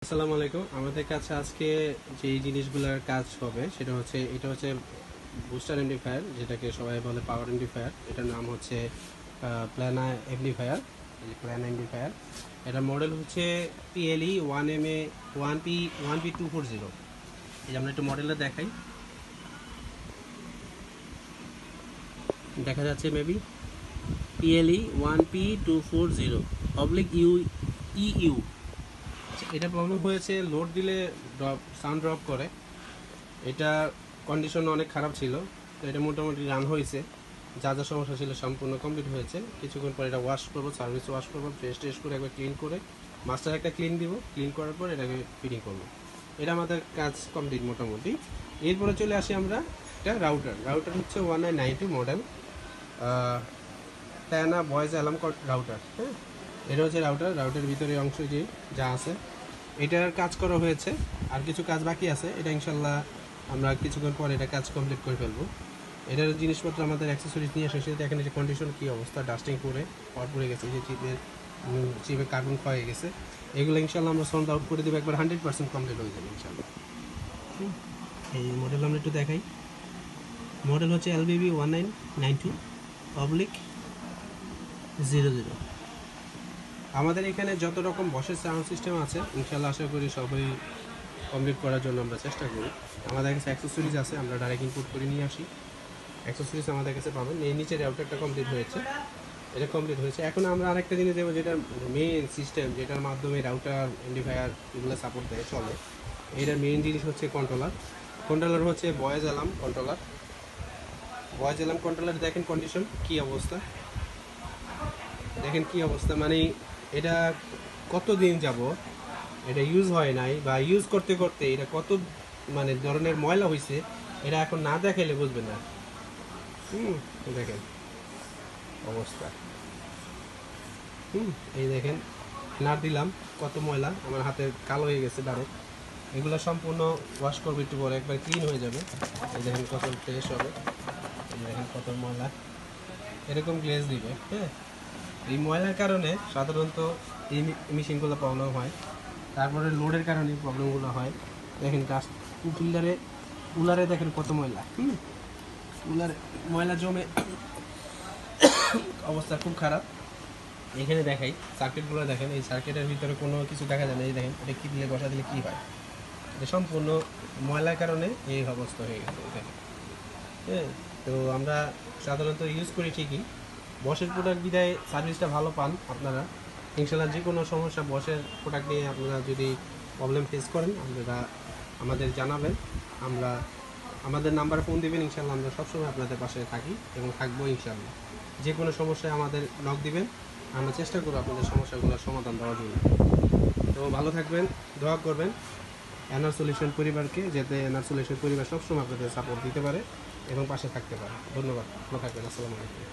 আসসালামু আলাইকুম। আমাদের কাছে আজকে যে জিনিসগুলোর কাজ হবে সেটা হচ্ছে এটা হচ্ছে বুস্টার এমপ্লিফায়ার, যেটাকে সবাই বলে পাওয়ার এমপ্লিফায়ার। এটার নাম হচ্ছে প্ল্যানা এমপ্লিফায়ার। প্ল্যানা এমপ্লিফায়ার এটার মডেল হচ্ছে পিএলই 1MA 1P240। এই যে আমরা একটু মডেলটা দেখাই, দেখা যাচ্ছে maybe PLE 1P240 oblique U. এটা প্রবলেম হয়েছে, লোড দিলে সাউন্ড ড্রপ করে। এটা কন্ডিশন অনেক খারাপ ছিল, তো এটা মোটামুটি রান হয়েছে। যা যা সমস্যা ছিল সম্পূর্ণ কমপ্লিট হয়েছে। কিছুক্ষণ পর এটা ওয়াশ করবো, সার্ভিস ওয়াশ করবো, ফ্রেশ ট্রেশ করে একবার ক্লিন করে মাস্টার একটা ক্লিন দিব। ক্লিন করার পর এটাকে ফিটিং করবো। এটা আমাদের কাজ কমপ্লিট মোটামুটি। এরপরে চলে আসি আমরা এটা রাউটার হচ্ছে 1992 মডেল প্ল্যানা ভয়েস অ্যালার্ম রাউটার। হ্যাঁ, এটা হচ্ছে রাউটারের ভিতরে অংশ যে যা আছে এটার কাজ করা হয়েছে। আর কিছু কাজ বাকি আছে, এটা ইনশাল্লাহ আমরা কিছুক্ষণ পরে এটা কাজ কমপ্লিট করে ফেলবো। এটার জিনিসপত্র আমাদের অ্যাক্সেসরিজ নিয়ে আসে, সেটা দেখেন যে কন্ডিশন কী অবস্থা, ডাস্টিং করে পর পড়ে গেছে, যে চিপের কার্বন ক্ষয়ে গেছে। এগুলো ইনশাল্লাহ আমরা সল্ভ আউট করে দেবো, একবার 100% কমপ্লিট হয়ে যাবে ইনশাল্লাহ। এই মডেল আমরা একটু দেখাই। মডেল হচ্ছে LBB 1992/00। আমাদের এখানে যত রকম বসের সাউন্ড সিস্টেম আছে ইনশাল্লাহ আশা করি সবই কমপ্লিট করার জন্য আমরা চেষ্টা করি। আমাদের কাছে অ্যাক্সেসরিজ আছে, আমরা ডাইরেক্ট ইনপুট করে নিয়ে আসি। অ্যাক্সেসরিজ আমাদের কাছে পাবেন। এই নিচের রাউটারটা কমপ্লিট হয়েছে, এটা কমপ্লিট হয়েছে। এখন আমরা আরেকটা জিনিস দেবো, যেটা মেইন সিস্টেম, যেটার মাধ্যমে রাউটার এমপ্লিফায়ার এগুলো সাপোর্ট দেয় চলে। এটার মেইন জিনিস হচ্ছে কন্ট্রোলার হচ্ছে ভয়েস অ্যালার্ম কন্ট্রোলার। দেখেন কন্ডিশন কী অবস্থা, দেখেন কী অবস্থা, মানে এটা কতদিন যাব এটা ইউজ হয় নাই, বা ইউজ করতে করতে এটা কত মানে ধরনের ময়লা হয়েছে, এটা এখন না দেখাইলে বুঝবেন না। দেখেন অবস্থা। এই দেখেন না দিলাম কত ময়লা, আমার হাতে কালো হয়ে গেছে ডাইরেক্ট। এগুলো সম্পূর্ণ ওয়াশ করবে একটু পরে, একবার ক্লিন হয়ে যাবে। এই দেখেন কত ফ্রেশ হবে, এই দেখেন কত ময়লা, এরকম গ্লেজ দিবে। হ্যাঁ, এই ময়লার কারণে সাধারণত এই মেশিনগুলো প্রবলেম হয়। তারপরে লোডের কারণে প্রবলেমগুলো হয়। দেখেন গাছ কুলারে দেখেন কত ময়লা, কুলারে ময়লা জমে অবস্থা খুব খারাপ। এখানে দেখাই সার্কিটগুলো, দেখেন এই সার্কিটের ভিতরে কোনো কিছু দেখা যায় না। এই দেখেন এটা কী দিলে বসা দিলে কী হয়, এটা সম্পূর্ণ ময়লার কারণে এই অবস্থা হয়ে গেছে। দেখেন, হ্যাঁ, তো আমরা সাধারণত ইউজ করি ঠিকই বসের প্রোডাক্ট, বিদায় সার্ভিসটা ভালো পান আপনারা। ইনশাল্লাহ যে কোনো সমস্যা বসের প্রোডাক্ট নিয়ে আপনারা যদি প্রবলেম ফেস করেন আপনারা আমাদের জানাবেন, আমরা আমাদের নাম্বারে ফোন দেবেন। ইনশাল্লাহ আমরা সবসময় আপনাদের পাশে থাকি এবং থাকবো ইনশাল্লাহ। যে কোনো সমস্যায় আমাদের নক দিবেন, আমরা চেষ্টা করব আপনাদের সমস্যাগুলোর সমাধান দেওয়ার জন্য। তো ভালো থাকবেন, দোয়া করবেন এনআর সলিউশন পরিবারকে, যাতে এনআর সলিউশন পরিবার সবসময় আপনাদের সাপোর্ট দিতে পারে এবং পাশে থাকতে পারে। ধন্যবাদ, ভালো থাকবেন। আসসালামু আলাইকুম।